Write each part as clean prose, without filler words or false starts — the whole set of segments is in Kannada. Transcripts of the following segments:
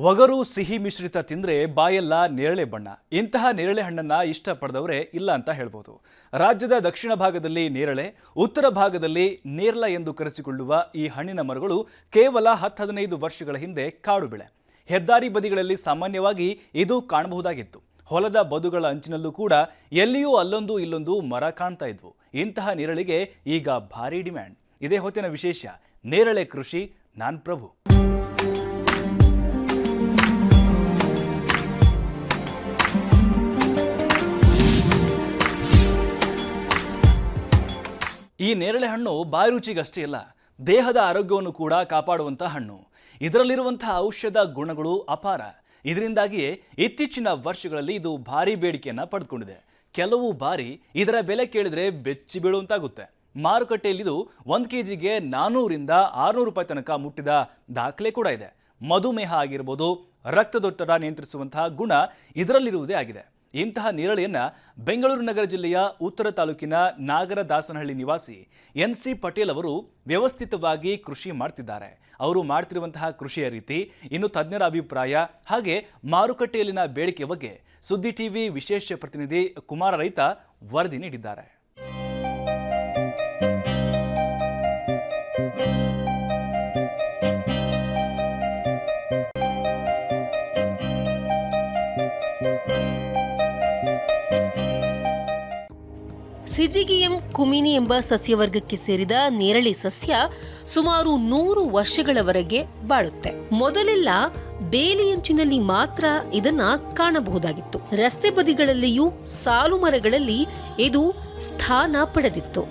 ಒಗರು ಸಿಹಿ ಮಿಶ್ರಿತ ತಿಂದ್ರೆ ಬಾಯೆಲ್ಲ ನೇರಳೆ ಬಣ್ಣ. ಇಂತಹ ನೇರಳೆ ಹಣ್ಣನ್ನ ಇಷ್ಟಪಡದವರೇ ಇಲ್ಲ ಅಂತ ಹೇಳ್ಬೋದು. ರಾಜ್ಯದ ದಕ್ಷಿಣ ಭಾಗದಲ್ಲಿ ನೇರಳೆ, ಉತ್ತರ ಭಾಗದಲ್ಲಿ ನೇರಳ ಎಂದು ಕರೆಸಿಕೊಳ್ಳುವ ಈ ಹಣ್ಣಿನ ಮರಗಳು ಕೇವಲ 10-15 ವರ್ಷಗಳ ಹಿಂದೆ ಕಾಡು ಬೆಳೆ. ಹೆದ್ದಾರಿ ಬದಿಗಳಲ್ಲಿ ಸಾಮಾನ್ಯವಾಗಿ ಇದು ಕಾಣಬಹುದಾಗಿತ್ತು. ಹೊಲದ ಬದುಗಳ ಅಂಚಿನಲ್ಲೂ ಕೂಡ ಎಲ್ಲಿಯೂ ಅಲ್ಲೊಂದು ಇಲ್ಲೊಂದು ಮರ ಕಾಣ್ತಾ ಇದ್ವು. ಇಂತಹ ನೇರಳೆಗೆ ಈಗ ಭಾರಿ ಡಿಮ್ಯಾಂಡ್. ಇದೇ ಹೊತ್ತಿನ ವಿಶೇಷ, ನೇರಳೆ ಕೃಷಿ ನಾನ್ ಪ್ರಭು. ಈ ನೇರಳೆ ಹಣ್ಣು ಬಾಯಿ ರುಚಿಗಷ್ಟೇ ಅಲ್ಲ, ದೇಹದ ಆರೋಗ್ಯವನ್ನು ಕೂಡ ಕಾಪಾಡುವಂಥ ಹಣ್ಣು. ಇದರಲ್ಲಿರುವಂತಹ ಔಷಧ ಗುಣಗಳು ಅಪಾರ. ಇದರಿಂದಾಗಿಯೇ ಇತ್ತೀಚಿನ ವರ್ಷಗಳಲ್ಲಿ ಇದು ಭಾರಿ ಬೇಡಿಕೆಯನ್ನು ಪಡೆದುಕೊಂಡಿದೆ. ಕೆಲವು ಬಾರಿ ಇದರ ಬೆಲೆ ಕೇಳಿದ್ರೆ ಬೆಚ್ಚಿ ಬೀಳುವಂತಾಗುತ್ತೆ. ಮಾರುಕಟ್ಟೆಯಲ್ಲಿ ಇದು 1 kgಗೆ 400-600 ರೂಪಾಯಿ ತನಕ ಮುಟ್ಟಿದ ದಾಖಲೆ ಕೂಡ ಇದೆ. ಮಧುಮೇಹ ಆಗಿರ್ಬೋದು, ರಕ್ತದೊತ್ತಡ ನಿಯಂತ್ರಿಸುವಂತಹ ಗುಣ ಇದರಲ್ಲಿರುವುದೇ ಆಗಿದೆ. ಇಂತಹ ನೇರಳೆಯನ್ನ ಬೆಂಗಳೂರು ನಗರ ಜಿಲ್ಲೆಯ ಉತ್ತರ ತಾಲೂಕಿನ ನಾಗರದಾಸನಹಳ್ಳಿ ನಿವಾಸಿ NC ಪಟೇಲ್ ಅವರು ವ್ಯವಸ್ಥಿತವಾಗಿ ಕೃಷಿ ಮಾಡ್ತಿದ್ದಾರೆ. ಅವರು ಮಾಡ್ತಿರುವಂತಹ ಕೃಷಿಯ ರೀತಿ, ಇನ್ನು ತಜ್ಞರ ಅಭಿಪ್ರಾಯ ಹಾಗೆ ಮಾರುಕಟ್ಟೆಯಲ್ಲಿನ ಬೇಡಿಕೆ ಬಗ್ಗೆ ಸುದ್ದಿ ಟಿವಿ ವಿಶೇಷ ಪ್ರತಿನಿಧಿ ಕುಮಾರ ರೈತ ವರದಿ ನೀಡಿದ್ದಾರೆ. ಸಿಜಿಗಿಯಂ ಕುಮಿನಿ ಎಂಬ ಸಸ್ಯವರ್ಗಕ್ಕೆ ಸೇರಿದ ನೇರಳೆ ಸಸ್ಯ ಸುಮಾರು 100 ವರ್ಷಗಳವರೆಗೆ ಬಾಳುತ್ತೆ. ಮೊದಲೆಲ್ಲ ಬೇಲಿಯಂಚಿನಲ್ಲಿ ಮಾತ್ರ ಇದನ್ನ ಕಾಣಬಹುದಾಗಿತ್ತು. ರಸ್ತೆ ಬದಿಗಳಲ್ಲಿಯೂ ಸಾಲು ಮರಗಳಲ್ಲಿ ಇದು ಸ್ಥಾನ ಪಡೆದಿತ್ತು.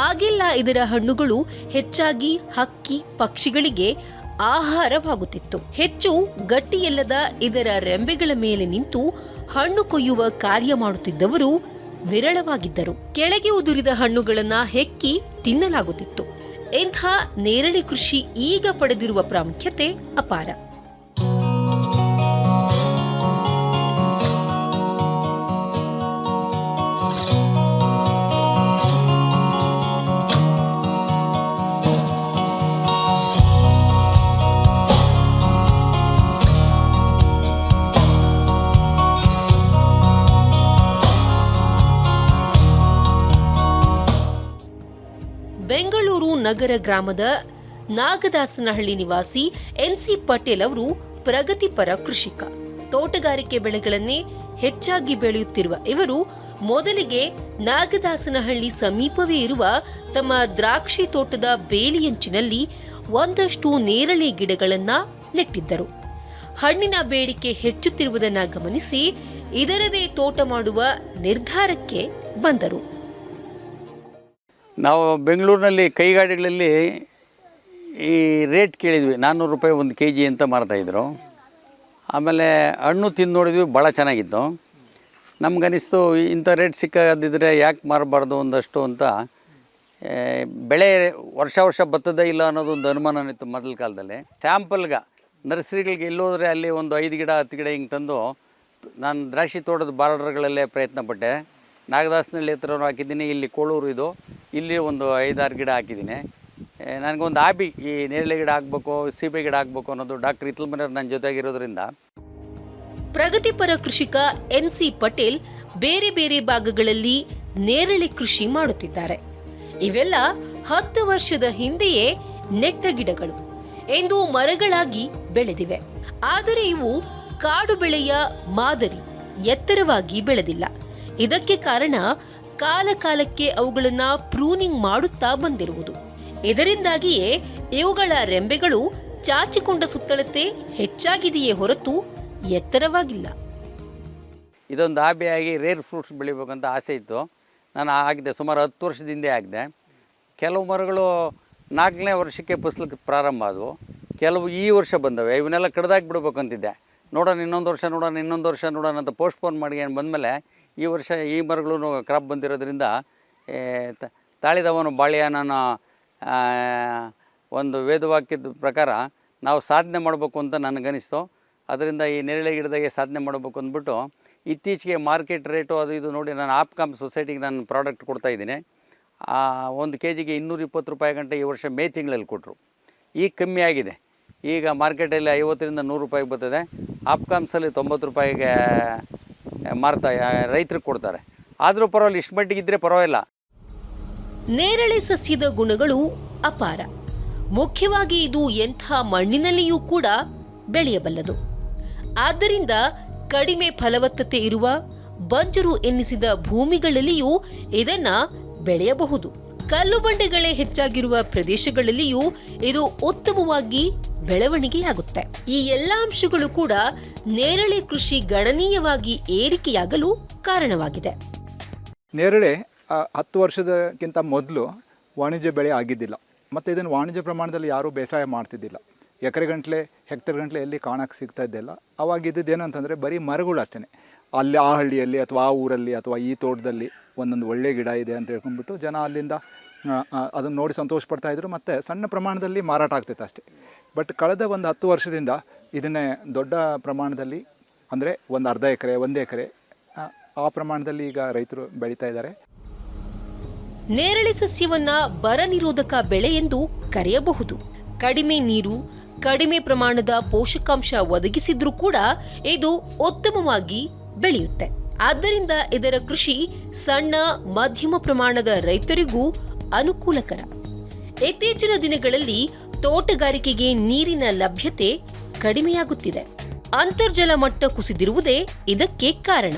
ಆಗೆಲ್ಲ ಇದರ ಹಣ್ಣುಗಳು ಹೆಚ್ಚಾಗಿ ಹಕ್ಕಿ ಪಕ್ಷಿಗಳಿಗೆ ಆಹಾರವಾಗುತ್ತಿತ್ತು. ಹೆಚ್ಚು ಗಟ್ಟಿಯಲ್ಲದ ಇದರ ರೆಂಬೆಗಳ ಮೇಲೆ ನಿಂತು ಹಣ್ಣು ಕೊಯ್ಯುವ ಕಾರ್ಯ ಮಾಡುತ್ತಿದ್ದವರು ವಿರಳವಾಗಿದ್ದರು. ಕೆಳಗೆ ಉದುರಿದ ಹಣ್ಣುಗಳನ್ನ ಹೆಕ್ಕಿ ತಿನ್ನಲಾಗುತ್ತಿತ್ತು. ಇಂಥ ನೇರಳೆ ಕೃಷಿ ಈಗ ಪಡೆದಿರುವ ಪ್ರಾಮುಖ್ಯತೆ ಅಪಾರ. ಬೆಂಗಳೂರು ನಗರ ಗ್ರಾಮದ ನಾಗದಾಸನಹಳ್ಳಿ ನಿವಾಸಿ NC ಪಟೇಲ್ ಅವರು ಪ್ರಗತಿಪರ ಕೃಷಿಕ. ತೋಟಗಾರಿಕೆ ಬೆಳೆಗಳನ್ನೇ ಹೆಚ್ಚಾಗಿ ಬೆಳೆಯುತ್ತಿರುವ ಇವರು ಮೊದಲಿಗೆ ನಾಗದಾಸನಹಳ್ಳಿ ಸಮೀಪವೇ ಇರುವ ತಮ್ಮ ದ್ರಾಕ್ಷಿ ತೋಟದ ಬೇಲಿಯಂಚಿನಲ್ಲಿ ಒಂದಷ್ಟು ನೇರಳೆ ಗಿಡಗಳನ್ನ ನೆಟ್ಟಿದ್ದರು. ಹಣ್ಣಿನ ಬೇಡಿಕೆ ಹೆಚ್ಚುತ್ತಿರುವುದನ್ನು ಗಮನಿಸಿ ಇದರದೇ ತೋಟ ಮಾಡುವ ನಿರ್ಧಾರಕ್ಕೆ ಬಂದರು. ನಾವು ಬೆಂಗಳೂರಿನಲ್ಲಿ ಕೈಗಾಡಿಗಳಲ್ಲಿ ಈ ರೇಟ್ ಕೇಳಿದ್ವಿ, 400 ರೂಪಾಯಿ 1 kg ಅಂತ ಮಾರ್ತಾಯಿದ್ರು. ಆಮೇಲೆ ಹಣ್ಣು ತಿಂದು ನೋಡಿದ್ವಿ, ಭಾಳ ಚೆನ್ನಾಗಿತ್ತು. ನಮಗನಿಸ್ತು ಇಂಥ ರೇಟ್ ಸಿಕ್ಕಾದಿದ್ರೆ ಯಾಕೆ ಮಾರಬಾರ್ದು ಒಂದಷ್ಟು ಅಂತ. ಬೆಳೆ ವರ್ಷ ಬರ್ತದೇ ಇಲ್ಲ ಅನ್ನೋದು ಒಂದು ಅನುಮಾನನಿತ್ತು ಮೊದಲ ಕಾಲದಲ್ಲಿ. ಸ್ಯಾಂಪಲ್ಗೆ ನರ್ಸರಿಗಳಿಗೆ ಎಲ್ಲೋದ್ರೆ ಅಲ್ಲಿ ಒಂದು 5 ಗಿಡ 10 ಗಿಡ ಹಿಂಗೆ ತಂದು ನಾನು ದ್ರಾಕ್ಷಿ ತೋಟದ ಬಾರ್ಡರ್ಗಳಲ್ಲೇ ಪ್ರಯತ್ನ ಪಟ್ಟೆ. ನಾಗದಾಸನಹಳ್ಳಿ ಹತ್ರನೂ ಹಾಕಿದ್ದೀನಿ, ಇಲ್ಲಿ ಕೋಳೂರು ಇದು, ಇಲ್ಲಿ ಒಂದು 5-6 ಗಿಡ ಹಾಕಿದ್ದೀನಿ. ನನಗೊಂದು ಹಾಬಿ, ಈ ನೇರಳೆ ಗಿಡ ಹಾಕಬೇಕು, ಸೀಬೆ ಗಿಡ ಹಾಕಬೇಕು ಅನ್ನೋದು. ಡಾಕ್ಟರ್ ಇತ್ಲಮನರ್ ನನ್ನ ಜೊತೆಗಿರೋದ್ರಿಂದ. ಪ್ರಗತಿಪರ ಕೃಷಿಕ NC ಪಟೇಲ್ ಬೇರೆ ಬೇರೆ ಭಾಗಗಳಲ್ಲಿ ನೇರಳೆ ಕೃಷಿ ಮಾಡುತ್ತಿದ್ದಾರೆ. ಇವೆಲ್ಲ 10 ವರ್ಷದ ಹಿಂದೆಯೇ ನೆಟ್ಟ ಗಿಡಗಳು ಎಂದು ಮರಗಳಾಗಿ ಬೆಳೆದಿವೆ. ಆದರೆ ಇವು ಕಾಡು ಬೆಳೆಯ ಮಾದರಿ ಎತ್ತರವಾಗಿ ಬೆಳೆದಿಲ್ಲ. ಇದಕ್ಕೆ ಕಾರಣ ಕಾಲಕಾಲಕ್ಕೆ ಅವುಗಳನ್ನ ಪ್ರೂನಿಂಗ್ ಮಾಡುತ್ತಾ ಬಂದಿರುವುದು. ಇದರಿಂದಾಗಿಯೇ ಇವುಗಳ ರೆಂಬೆಗಳು ಚಾಚಿಕೊಂಡ ಸುತ್ತಳತೆ ಹೆಚ್ಚಾಗಿದೆಯೇ ಹೊರತು ಎತ್ತರವಾಗಿಲ್ಲ. ಇದೊಂದು ಹಾಬಿಯಾಗಿ ರೇರ್ ಫ್ರೂಟ್ಸ್ ಬೆಳಿಬೇಕಂತ ಆಸೆ ಇತ್ತು. ನಾನು ಆಗಿದ್ದೆ, ಸುಮಾರು 10 ವರ್ಷದಿಂದ ಆಗಿದೆ. ಕೆಲವು ಮರಗಳು 4ನೇ ವರ್ಷಕ್ಕೆ ಫಸಲಿಗೆ ಪ್ರಾರಂಭ ಆದವು, ಕೆಲವು ಈ ವರ್ಷ ಬಂದವೆ. ಇವನ್ನೆಲ್ಲ ಕಡ್ದಾಕಿ ಬಿಡ್ಬೇಕಂತಿದ್ದೆ. ನೋಡೋಣ ಇನ್ನೊಂದು ವರ್ಷ ನೋಡೋಣ ಅಂತ ಪೋಸ್ಟ್ಪೋನ್ ಮಾಡಿ ಬಂದಮೇಲೆ ಈ ವರ್ಷ ಈ ಮರಗಳು ಕ್ರಾಪ್ ಬಂದಿರೋದ್ರಿಂದ ತಾಳಿದವನು ಬಾಳೆಹಣ್ಣನ ಒಂದು ವೇದವಾಕ್ಯದ ಪ್ರಕಾರ ನಾವು ಸಾಧನೆ ಮಾಡಬೇಕು ಅಂತ ನನಗನ್ನಿಸ್ತು. ಅದರಿಂದ ಈ ನೇರಳೆ ಗಿಡದಾಗೆ ಸಾಧನೆ ಮಾಡಬೇಕು ಅಂದ್ಬಿಟ್ಟು ಇತ್ತೀಚೆಗೆ ಮಾರ್ಕೆಟ್ ರೇಟು ಅದು ಇದು ನೋಡಿ ನಾನು ಆಪ್ಕಾಮ್ ಸೊಸೈಟಿಗೆ ನಾನು ಪ್ರಾಡಕ್ಟ್ ಕೊಡ್ತಾಯಿದ್ದೀನಿ. 1 kgಗೆ 220 ರೂಪಾಯಿ ಗಂಟೆ ಈ ವರ್ಷ ಮೇ ತಿಂಗಳಲ್ಲಿ ಕೊಟ್ಟರು. ಈಗ ಕಮ್ಮಿ ಆಗಿದೆ. ಈಗ ಮಾರ್ಕೆಟಲ್ಲಿ 50ರಿಂದ 100 ರೂಪಾಯಿಗೆ ಬರ್ತದೆ. ಆಪ್ಕಾಮ್ಸಲ್ಲಿ 90 ರೂಪಾಯಿಗೆ ರೈತರಿಗೆ ಕೊಡ್ತಾರೆ. ಆದರೂ ಪರವಾಗಿಲ್ಲ, ಇಷ್ಟು ಮಟ್ಟಿಗಿದ್ದರೆ ಪರವಾಗಿಲ್ಲ. ನೇರಳೆ ಸಸ್ಯದ ಗುಣಗಳು ಅಪಾರ. ಮುಖ್ಯವಾಗಿ ಇದು ಎಂಥ ಮಣ್ಣಿನಲ್ಲಿಯೂ ಕೂಡ ಬೆಳೆಯಬಲ್ಲದು. ಆದ್ದರಿಂದ ಕಡಿಮೆ ಫಲವತ್ತತೆ ಇರುವ ಬಂಜರು ಎನ್ನಿಸಿದ ಭೂಮಿಗಳಲ್ಲಿಯೂ ಇದನ್ನ ಬೆಳೆಯಬಹುದು. ಕಲ್ಲು ಬಂಡೆಗಳೇ ಹೆಚ್ಚಾಗಿರುವ ಪ್ರದೇಶಗಳಲ್ಲಿಯೂ ಇದು ಉತ್ತಮವಾಗಿ ಬೆಳವಣಿಗೆಯಾಗುತ್ತೆ. ಈ ಎಲ್ಲ ಅಂಶಗಳು ಕೂಡ ನೇರಳೆ ಕೃಷಿ ಗಣನೀಯವಾಗಿ ಏರಿಕೆಯಾಗಲು ಕಾರಣವಾಗಿದೆ. ನೇರಳೆ 10 ವರ್ಷದಕ್ಕಿಂತ ಮೊದಲು ವಾಣಿಜ್ಯ ಬೆಳೆ ಆಗಿದ್ದಿಲ್ಲ, ಮತ್ತು ಇದನ್ನು ವಾಣಿಜ್ಯ ಪ್ರಮಾಣದಲ್ಲಿ ಯಾರೂ ಬೇಸಾಯ ಮಾಡ್ತಿದ್ದಿಲ್ಲ. ಎಕರೆಗಂಟ್ಲೆ ಹೆಕ್ಟೇರ್ಗಂಟ್ಲೆ ಎಲ್ಲಿ ಕಾಣಕ್ಕೆ ಸಿಗ್ತಾ ಇದ್ದಿಲ್ಲ. ಅವಾಗಿದ್ದು ಏನಂತಂದರೆ ಬರೀ ಮರಗಳು ಅಷ್ಟೇ. ಅಲ್ಲಿ ಆ ಹಳ್ಳಿಯಲ್ಲಿ ಅಥವಾ ಆ ಊರಲ್ಲಿ ಅಥವಾ ಈ ತೋಟದಲ್ಲಿ ಒಂದೊಂದು ಒಳ್ಳೆ ಗಿಡ ಇದೆ ಅಂತ ಹೇಳ್ಕೊಂಡ್ಬಿಟ್ಟು ಜನ ಅಲ್ಲಿಂದ ಅದನ್ನು ನೋಡಿ ಸಂತೋಷ ಪಡ್ತಾಯಿದ್ರು, ಮತ್ತು ಸಣ್ಣ ಪ್ರಮಾಣದಲ್ಲಿ ಮಾರಾಟ ಆಗ್ತೈತೆ ಅಷ್ಟೇ. ಬಟ್ ಕಳೆದ ಒಂದು 10 ವರ್ಷದಿಂದ ಇದನ್ನೇ ದೊಡ್ಡ ಪ್ರಮಾಣದಲ್ಲಿ, ಅಂದರೆ ಒಂದು ಅರ್ಧ ಎಕರೆ 1 ಎಕರೆ ಆ ಪ್ರಮಾಣದಲ್ಲಿ ಈಗ ರೈತರು ಬೆಳೀತಾ ಇದ್ದಾರೆ. ನೇರಳೆ ಸಸ್ಯವನ್ನ ಬರ ನಿರೋಧಕ ಬೆಳೆ ಎಂದು ಕರೆಯಬಹುದು. ಕಡಿಮೆ ನೀರು, ಕಡಿಮೆ ಪ್ರಮಾಣದ ಪೋಷಕಾಂಶ ಒದಗಿಸಿದ್ರೂ ಕೂಡ ಇದು ಉತ್ತಮವಾಗಿ ಬೆಳೆಯುತ್ತೆ. ಆದ್ದರಿಂದ ಇದರ ಕೃಷಿ ಸಣ್ಣ ಮಧ್ಯಮ ಪ್ರಮಾಣದ ರೈತರಿಗೂ ಅನುಕೂಲಕರ. ಇತ್ತೀಚಿನ ದಿನಗಳಲ್ಲಿ ತೋಟಗಾರಿಕೆಗೆ ನೀರಿನ ಲಭ್ಯತೆ ಕಡಿಮೆಯಾಗುತ್ತಿದೆ. ಅಂತರ್ಜಲ ಮಟ್ಟ ಕುಸಿದಿರುವುದೇ ಇದಕ್ಕೆ ಕಾರಣ.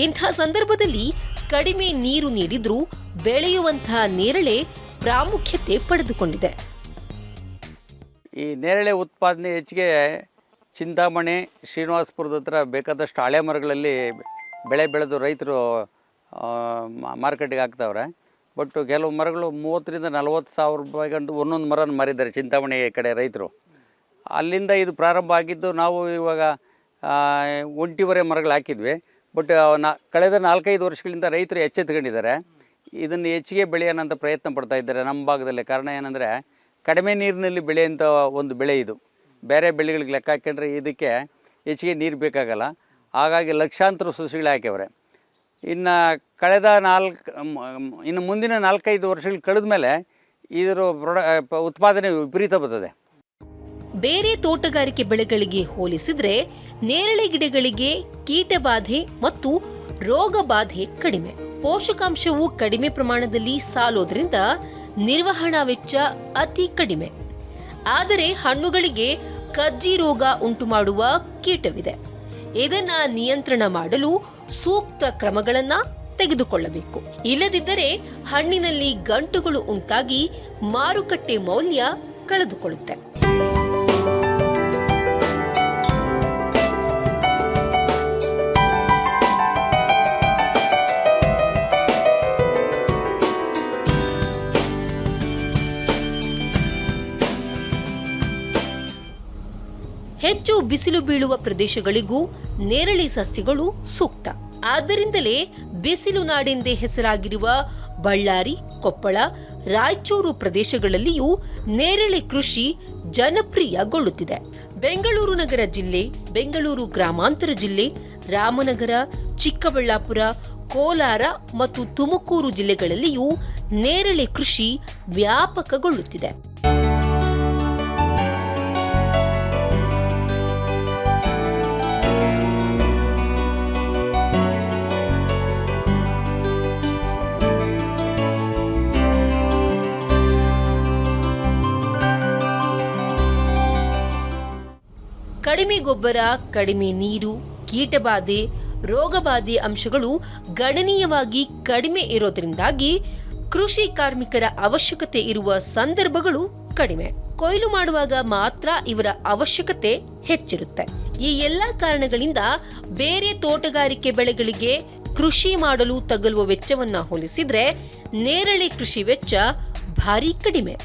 ಇಂಥ ಸಂದರ್ಭದಲ್ಲಿ ಕಡಿಮೆ ನೀರು ನೀಡಿದ್ರೂ ಬೆಳೆಯುವಂತಹ ನೇರಳೆ ಪ್ರಾಮುಖ್ಯತೆ ಪಡೆದುಕೊಂಡಿದೆ. ಈ ನೇರಳೆ ಉತ್ಪಾದನೆ ಹೆಚ್ಚಿಗೆ ಚಿಂತಾಮಣಿ, ಶ್ರೀನಿವಾಸಪುರದ ಹತ್ರ ಬೇಕಾದಷ್ಟು ಹಳೆ ಮರಗಳಲ್ಲಿ ಬೆಳೆ ಬೆಳೆದು ರೈತರು ಮಾರ್ಕೆಟಿಗೆ ಹಾಕ್ತಾವ್ರೆ. ಬಟ್ ಕೆಲವು ಮರಗಳು 30ರಿಂದ 40 ಸಾವಿರ ರೂಪಾಯಿಗಂಟು ಒಂದೊಂದು ಮರನ ಮಾರಿದ್ದಾರೆ ಚಿಂತಾಮಣಿ ಕಡೆ ರೈತರು. ಅಲ್ಲಿಂದ ಇದು ಪ್ರಾರಂಭ ಆಗಿದ್ದು. ನಾವು ಇವಾಗ 1 ಮರಗಳು ಹಾಕಿದ್ವಿ. ಬಟ್ ಕಳೆದ 4-5 ವರ್ಷಗಳಿಂದ ರೈತರು ಎಚ್ಚೆತ್ಕೊಂಡಿದ್ದಾರೆ. ಇದನ್ನು ಹೆಚ್ಚಿಗೆ ಬೆಳೆಯೋಣಂತ ಪ್ರಯತ್ನ ಪಡ್ತಾ ಇದ್ದಾರೆ ನಮ್ಮ ಭಾಗದಲ್ಲಿ. ಕಾರಣ ಏನಂದರೆ, ಕಡಿಮೆ ನೀರಿನಲ್ಲಿ ಬೆಳೆಯುವಂಥ ಒಂದು ಬೆಳೆ ಇದು. ಬೇರೆ ಬೆಳೆಗಳಿಗೆ ಲೆಕ್ಕ ಹಾಕೊಂಡ್ರೆ ಇದಕ್ಕೆ ಹೆಚ್ಚಿಗೆ ನೀರು ಬೇಕಾಗಲ್ಲ. ಹಾಗಾಗಿ ಲಕ್ಷಾಂತರ ಸಸಿಗಳು ಹಾಕ್ಯವ್ರೆ. ಇನ್ನು ಮುಂದಿನ 4-5 ವರ್ಷಗಳು ಕಳೆದ ಮೇಲೆ ಇದರ ಉತ್ಪಾದನೆ ವಿಪರೀತ ಬರ್ತದೆ. ಬೇರೆ ತೋಟಗಾರಿಕೆ ಬೆಳೆಗಳಿಗೆ ಹೋಲಿಸಿದ್ರೆ ನೇರಳೆ ಗಿಡಗಳಿಗೆ ಕೀಟಬಾಧೆ ಮತ್ತು ರೋಗ ಬಾಧೆ ಕಡಿಮೆ. ಪೋಷಕಾಂಶವು ಕಡಿಮೆ ಪ್ರಮಾಣದಲ್ಲಿ ಸಾಲೋದ್ರಿಂದ ನಿರ್ವಹಣಾ ವೆಚ್ಚ ಅತಿ ಕಡಿಮೆ. ಆದರೆ ಹಣ್ಣುಗಳಿಗೆ ಕಜ್ಜಿ ರೋಗ ಉಂಟು ಮಾಡುವ ಕೀಟವಿದೆ. ಇದನ್ನ ನಿಯಂತ್ರಣ ಮಾಡಲು ಸೂಕ್ತ ಕ್ರಮಗಳನ್ನ ತೆಗೆದುಕೊಳ್ಳಬೇಕು. ಇಲ್ಲದಿದ್ದರೆ ಹಣ್ಣಿನಲ್ಲಿ ಗಂಟುಗಳು ಉಂಟಾಗಿ ಮಾರುಕಟ್ಟೆ ಮೌಲ್ಯ ಕಳೆದುಕೊಳ್ಳುತ್ತೆ. ಹೆಚ್ಚು ಬಿಸಿಲು ಬೀಳುವ ಪ್ರದೇಶಗಳಿಗೂ ನೇರಳೆ ಸಸ್ಯಗಳು ಸೂಕ್ತ. ಆದ್ದರಿಂದಲೇ ಬಿಸಿಲು ನಾಡೆಂದೇ ಹೆಸರಾಗಿರುವ ಬಳ್ಳಾರಿ, ಕೊಪ್ಪಳ, ರಾಯಚೂರು ಪ್ರದೇಶಗಳಲ್ಲಿಯೂ ನೇರಳೆ ಕೃಷಿ ಜನಪ್ರಿಯಗೊಳ್ಳುತ್ತಿದೆ. ಬೆಂಗಳೂರು ನಗರ ಜಿಲ್ಲೆ, ಬೆಂಗಳೂರು ಗ್ರಾಮಾಂತರ ಜಿಲ್ಲೆ, ರಾಮನಗರ, ಚಿಕ್ಕಬಳ್ಳಾಪುರ, ಕೋಲಾರ ಮತ್ತು ತುಮಕೂರು ಜಿಲ್ಲೆಗಳಲ್ಲಿಯೂ ನೇರಳೆ ಕೃಷಿ ವ್ಯಾಪಕಗೊಳ್ಳುತ್ತಿದೆ. ಕಡಿಮೆ ಗೊಬ್ಬರ, ಕಡಿಮೆ ನೀರು, ಕೀಟಬಾಧೆ, ರೋಗಬಾಧೆ ಅಂಶಗಳು ಗಣನೀಯವಾಗಿ ಕಡಿಮೆ ಇರೋದ್ರಿಂದಾಗಿ ಕೃಷಿ ಕಾರ್ಮಿಕರ ಅವಶ್ಯಕತೆ ಇರುವ ಸಂದರ್ಭಗಳು ಕಡಿಮೆ. ಕೊಯ್ಲು ಮಾಡುವಾಗ ಮಾತ್ರ ಇವರ ಅವಶ್ಯಕತೆ ಹೆಚ್ಚಿರುತ್ತೆ. ಈ ಎಲ್ಲಾ ಕಾರಣಗಳಿಂದ ಬೇರೆ ತೋಟಗಾರಿಕೆ ಬೆಳೆಗಳಿಗೆ ಕೃಷಿ ಮಾಡಲು ತಗಲುವ ವೆಚ್ಚವನ್ನ ಹೋಲಿಸಿದ್ರೆ ನೇರಳೆ ಕೃಷಿ ವೆಚ್ಚ ಭಾರಿ ಕಡಿಮೆ.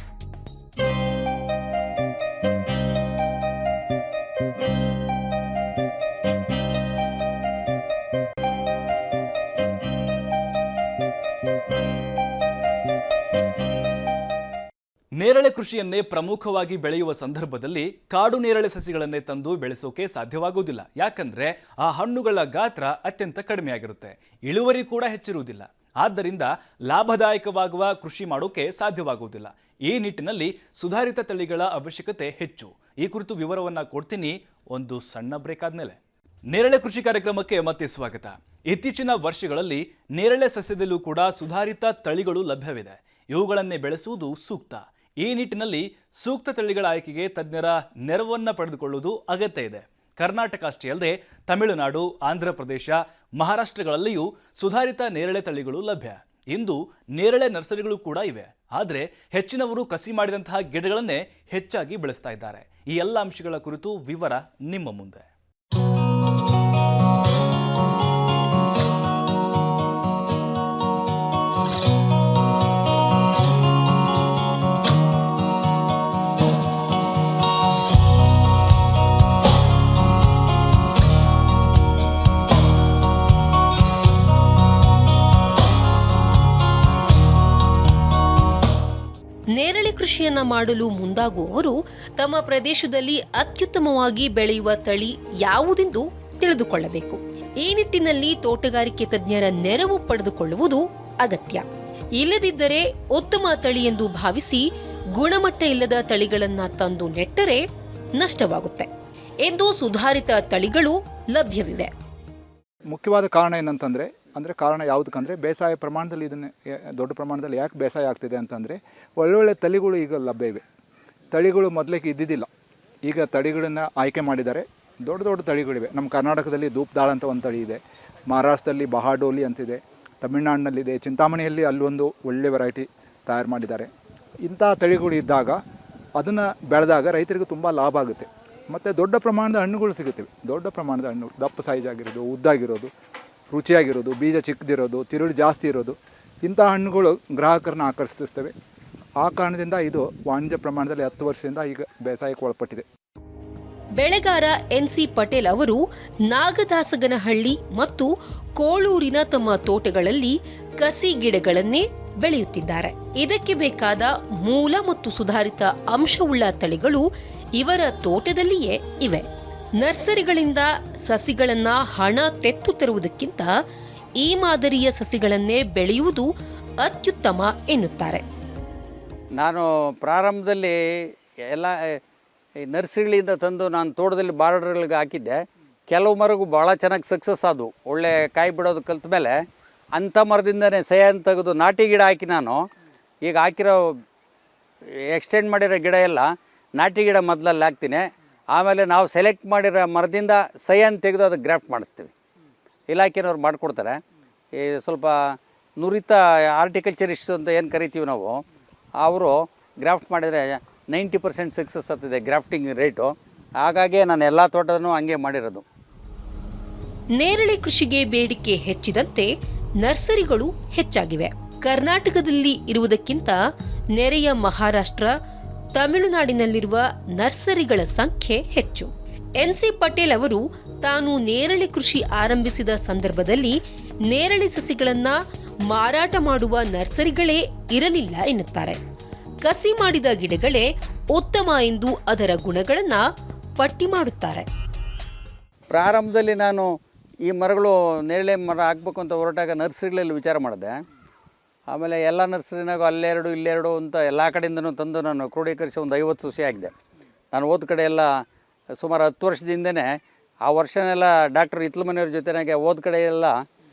ನೇರಳೆ ಕೃಷಿಯನ್ನೇ ಪ್ರಮುಖವಾಗಿ ಬೆಳೆಯುವ ಸಂದರ್ಭದಲ್ಲಿ ಕಾಡು ನೇರಳೆ ಸಸಿಗಳನ್ನೇ ತಂದು ಬೆಳೆಸೋಕೆ ಸಾಧ್ಯವಾಗುವುದಿಲ್ಲ. ಯಾಕಂದ್ರೆ ಆ ಹಣ್ಣುಗಳ ಗಾತ್ರ ಅತ್ಯಂತ ಕಡಿಮೆಯಾಗಿರುತ್ತೆ, ಇಳುವರಿ ಕೂಡ ಹೆಚ್ಚಿರುವುದಿಲ್ಲ. ಆದ್ದರಿಂದ ಲಾಭದಾಯಕವಾಗುವ ಕೃಷಿ ಮಾಡೋಕೆ ಸಾಧ್ಯವಾಗುವುದಿಲ್ಲ. ಈ ನಿಟ್ಟಿನಲ್ಲಿ ಸುಧಾರಿತ ತಳಿಗಳ ಅವಶ್ಯಕತೆ ಹೆಚ್ಚು. ಈ ಕುರಿತು ವಿವರವನ್ನು ಕೊಡ್ತೀನಿ ಒಂದು ಸಣ್ಣ ಬ್ರೇಕ್ ಆದಮೇಲೆ. ನೇರಳೆ ಕೃಷಿ ಕಾರ್ಯಕ್ರಮಕ್ಕೆ ಮತ್ತೆ ಸ್ವಾಗತ. ಇತ್ತೀಚಿನ ವರ್ಷಗಳಲ್ಲಿ ನೇರಳೆ ಸಸ್ಯದಲ್ಲೂ ಕೂಡ ಸುಧಾರಿತ ತಳಿಗಳು ಲಭ್ಯವಿದೆ. ಇವುಗಳನ್ನೇ ಬೆಳೆಸುವುದು ಸೂಕ್ತ. ಈ ನಿಟ್ಟಿನಲ್ಲಿ ಸೂಕ್ತ ತಳಿಗಳ ಆಯ್ಕೆಗೆ ತಜ್ಞರ ನೆರವನ್ನು ಪಡೆದುಕೊಳ್ಳುವುದು ಅಗತ್ಯ ಇದೆ. ಕರ್ನಾಟಕ ಅಷ್ಟೇ ಅಲ್ಲದೆ ತಮಿಳುನಾಡು, ಆಂಧ್ರ ಪ್ರದೇಶ, ಮಹಾರಾಷ್ಟ್ರಗಳಲ್ಲಿಯೂ ಸುಧಾರಿತ ನೇರಳೆ ತಳಿಗಳು ಲಭ್ಯ. ಇಂದು ನೇರಳೆ ನರ್ಸರಿಗಳು ಕೂಡ ಇವೆ. ಆದರೆ ಹೆಚ್ಚಿನವರು ಕಸಿ ಮಾಡಿದಂತಹ ಗಿಡಗಳನ್ನೇ ಹೆಚ್ಚಾಗಿ ಬೆಳೆಸ್ತಾ ಇದ್ದಾರೆ. ಈ ಎಲ್ಲ ಅಂಶಗಳ ಕುರಿತು ವಿವರ ನಿಮ್ಮ ಮುಂದೆ. ನೇರಳೆ ಕೃಷಿಯನ್ನ ಮಾಡಲು ಮುಂದಾಗುವವರು ತಮ್ಮ ಪ್ರದೇಶದಲ್ಲಿ ಅತ್ಯುತ್ತಮವಾಗಿ ಬೆಳೆಯುವ ತಳಿ ಯಾವುದೆಂದು ತಿಳಿದುಕೊಳ್ಳಬೇಕು. ಈ ನಿಟ್ಟಿನಲ್ಲಿ ತೋಟಗಾರಿಕೆ ತಜ್ಞರ ನೆರವು ಪಡೆದುಕೊಳ್ಳುವುದು ಅಗತ್ಯ. ಇಲ್ಲದಿದ್ದರೆ ಉತ್ತಮ ತಳಿ ಎಂದು ಭಾವಿಸಿ ಗುಣಮಟ್ಟ ಇಲ್ಲದ ತಳಿಗಳನ್ನ ತಂದು ನೆಟ್ಟರೆ ನಷ್ಟವಾಗುತ್ತೆ ಎಂದು ಸುಧಾರಿತ ತಳಿಗಳು ಲಭ್ಯವಿವೆ. ಮುಖ್ಯವಾದ ಕಾರಣ ಏನಂತಂದರೆ ಕಾರಣ ಯಾವುದಕ್ಕಂದರೆ ಬೇಸಾಯ ಪ್ರಮಾಣದಲ್ಲಿ ಇದನ್ನು ದೊಡ್ಡ ಪ್ರಮಾಣದಲ್ಲಿ ಯಾಕೆ ಬೇಸಾಯ ಆಗ್ತಿದೆ ಅಂತಂದರೆ ಒಳ್ಳೊಳ್ಳೆ ತಳಿಗಳು ಈಗ ಲಭ್ಯ ಇವೆ. ತಳಿಗಳು ಮೊದಲಿಗೆ ಇದ್ದಿದ್ದಿಲ್ಲ. ಈಗ ತಳಿಗಳನ್ನು ಆಯ್ಕೆ ಮಾಡಿದ್ದಾರೆ. ದೊಡ್ಡ ದೊಡ್ಡ ತಳಿಗಳಿವೆ. ನಮ್ಮ ಕರ್ನಾಟಕದಲ್ಲಿ ಧೂಪ್ದಾಳ್ ಅಂತ ಒಂದು ತಳಿ ಇದೆ, ಮಹಾರಾಷ್ಟ್ರದಲ್ಲಿ ಬಹಾಡೋಲಿ ಅಂತಿದೆ, ತಮಿಳುನಾಡಿನಲ್ಲಿದೆ, ಚಿಂತಾಮಣಿಯಲ್ಲಿ ಅಲ್ಲೊಂದು ಒಳ್ಳೆ ವೆರೈಟಿ ತಯಾರು ಮಾಡಿದ್ದಾರೆ. ಇಂಥ ತಳಿಗಳು ಇದ್ದಾಗ ಅದನ್ನು ಬೆಳೆದಾಗ ರೈತರಿಗೆ ತುಂಬ ಲಾಭ ಆಗುತ್ತೆ. ಮತ್ತು ದೊಡ್ಡ ಪ್ರಮಾಣದ ಹಣ್ಣುಗಳು ಸಿಗುತ್ತವೆ. ದೊಡ್ಡ ಪ್ರಮಾಣದ ಹಣ್ಣು, ದಪ್ಪ ಸೈಜ್ ಆಗಿರೋದು, ಉದ್ದಾಗಿರೋದು, ರುಚಿಯಾಗಿರೋದು, ಬೀಜ ಚಿಕ್ಕದಿರೋದು, ತಿರುಳು ಜಾಸ್ತಿ ಇರೋದು, ಇಂಥ ಹಣ್ಣುಗಳು ಗ್ರಾಹಕರನ್ನ ಆಕರ್ಷಿಸ್ತವೆ. ಆ ಕಾರಣದಿಂದ ಇದು ವಾಣಿಜ್ಯ ಪ್ರಮಾಣದಲ್ಲಿ 10 ವರ್ಷದಿಂದ ಈಗ ಬೇಸಾಯಕ್ಕೆ ಒಳಪಟ್ಟಿದೆ. ಬೆಳೆಗಾರ ಎನ್.ಸಿ. ಪಟೇಲ್ ಅವರು ನಾಗದಾಸಗನಹಳ್ಳಿ ಮತ್ತು ಕೋಳೂರಿನ ತಮ್ಮ ತೋಟಗಳಲ್ಲಿ ಕಸಿ ಗಿಡಗಳನ್ನೇ ಬೆಳೆಯುತ್ತಿದ್ದಾರೆ. ಇದಕ್ಕೆ ಬೇಕಾದ ಮೂಲ ಮತ್ತು ಸುಧಾರಿತ ಅಂಶವುಳ್ಳ ತಳಿಗಳು ಇವರ ತೋಟದಲ್ಲಿಯೇ ಇವೆ. ನರ್ಸರಿಗಳಿಂದ ಸಸಿಗಳನ್ನ ಹಣ ತೆತ್ತು ತರುವುದಕ್ಕಿಂತ ಈ ಮಾದರಿಯ ಸಸಿಗಳನ್ನೇ ಬೆಳೆಯುವುದು ಅತ್ಯುತ್ತಮ ಎನ್ನುತ್ತಾರೆ. ನಾನು ಪ್ರಾರಂಭದಲ್ಲಿ ಎಲ್ಲ ನರ್ಸರಿಗಳಿಂದ ತಂದು ನಾನು ತೋಟದಲ್ಲಿ ಬಾರ್ಡರ್ಗಳಿಗೆ ಹಾಕಿದ್ದೆ. ಕೆಲವು ಮರಗೂ ಭಾಳ ಚೆನ್ನಾಗಿ ಸಕ್ಸಸ್ ಆದವು. ಒಳ್ಳೆ ಕಾಯಿ ಬಿಡೋದು ಕಲ್ತ ಮೇಲೆ ಅಂಥ ಮರದಿಂದನೇ ಸೆಯನ್ನು ತೆಗೆದು ನಾಟಿ ಗಿಡ ಹಾಕಿ ನಾನು ಈಗ ಹಾಕಿರೋ ಎಕ್ಸ್ಟೆಂಡ್ ಮಾಡಿರೋ ಗಿಡ ಎಲ್ಲ ನಾಟಿ ಗಿಡ ಮೊದಲಲ್ಲಿ ಹಾಕ್ತೀನಿ. ಆಮೇಲೆ ನಾವು ಸೆಲೆಕ್ಟ್ ಮಾಡಿರೋ ಮರದಿಂದ ಸೆಯನ್ನು ತೆಗೆದು ಅದಕ್ಕೆ ಗ್ರಾಫ್ಟ್ ಮಾಡಿಸ್ತೀವಿ. ಇಲಾಖೆನವ್ರು ಮಾಡಿಕೊಡ್ತಾರೆ. ಈ ಸ್ವಲ್ಪ ನುರಿತ ಆರ್ಟಿಕಲ್ಚರಿಸ್ಟ್ ಅಂತ ಏನು ಕರಿತೀವಿ ನಾವು, ಅವರು ಗ್ರಾಫ್ಟ್ ಮಾಡಿದರೆ 90% ಸಕ್ಸಸ್ ಆಗ್ತದೆ ಗ್ರಾಫ್ಟಿಂಗ್ ರೇಟು. ಹಾಗಾಗಿ ನಾನು ಎಲ್ಲ ತೋಟದೂ ಹಂಗೆ ಮಾಡಿರೋದು. ನೇರಳೆ ಕೃಷಿಗೆ ಬೇಡಿಕೆ ಹೆಚ್ಚಿದಂತೆ ನರ್ಸರಿಗಳು ಹೆಚ್ಚಾಗಿವೆ. ಕರ್ನಾಟಕದಲ್ಲಿ ಇರುವುದಕ್ಕಿಂತ ನೆರೆಯ ಮಹಾರಾಷ್ಟ್ರ, ತಮಿಳುನಾಡಿನಲ್ಲಿರುವ ನರ್ಸರಿಗಳ ಸಂಖ್ಯೆ ಹೆಚ್ಚು. ಎನ್.ಸಿ. ಪಟೇಲ್ ಅವರು ತಾನು ನೇರಳೆ ಕೃಷಿ ಆರಂಭಿಸಿದ ಸಂದರ್ಭದಲ್ಲಿ ನೇರಳೆ ಸಸಿಗಳನ್ನ ಮಾರಾಟ ಮಾಡುವ ನರ್ಸರಿಗಳೇ ಇರಲಿಲ್ಲ ಎನ್ನುತ್ತಾರೆ. ಕಸಿ ಮಾಡಿದ ಗಿಡಗಳೇ ಉತ್ತಮ ಎಂದು ಅದರ ಗುಣಗಳನ್ನ ಪಟ್ಟಿ ಮಾಡುತ್ತಾರೆ. ಪ್ರಾರಂಭದಲ್ಲಿ ನಾನು ಈ ಮರಗಳು ನೇರಳೆ ಮರ ಹಾಕ್ಬೇಕು ಅಂತ ಹೊರಟಾಗ ನರ್ಸರಿಗಳಲ್ಲಿ ವಿಚಾರ ಮಾಡಿದೆ. ಆಮೇಲೆ ಎಲ್ಲ ನರ್ಸರಿನಾಗೂ ಅಲ್ಲೆರಡು ಇಲ್ಲೆರಡು ಅಂತ ಎಲ್ಲ ಕಡೆಯಿಂದನೂ ತಂದು ನಾನು ಕ್ರೋಢೀಕರಿಸಿ ಒಂದು 50 ಸಸಿ ಆಗಿದೆ. ನಾನು ಹೋದ ಕಡೆ ಎಲ್ಲ ಸುಮಾರು 10 ವರ್ಷದಿಂದನೇ ಆ ವರ್ಷನೆಲ್ಲ ಡಾಕ್ಟರ್ ಹಿತ್ಲಮನೆಯವ್ರ ಜೊತೆನಾಗೆ ಹೋದ ಕಡೆ ಎಲ್ಲ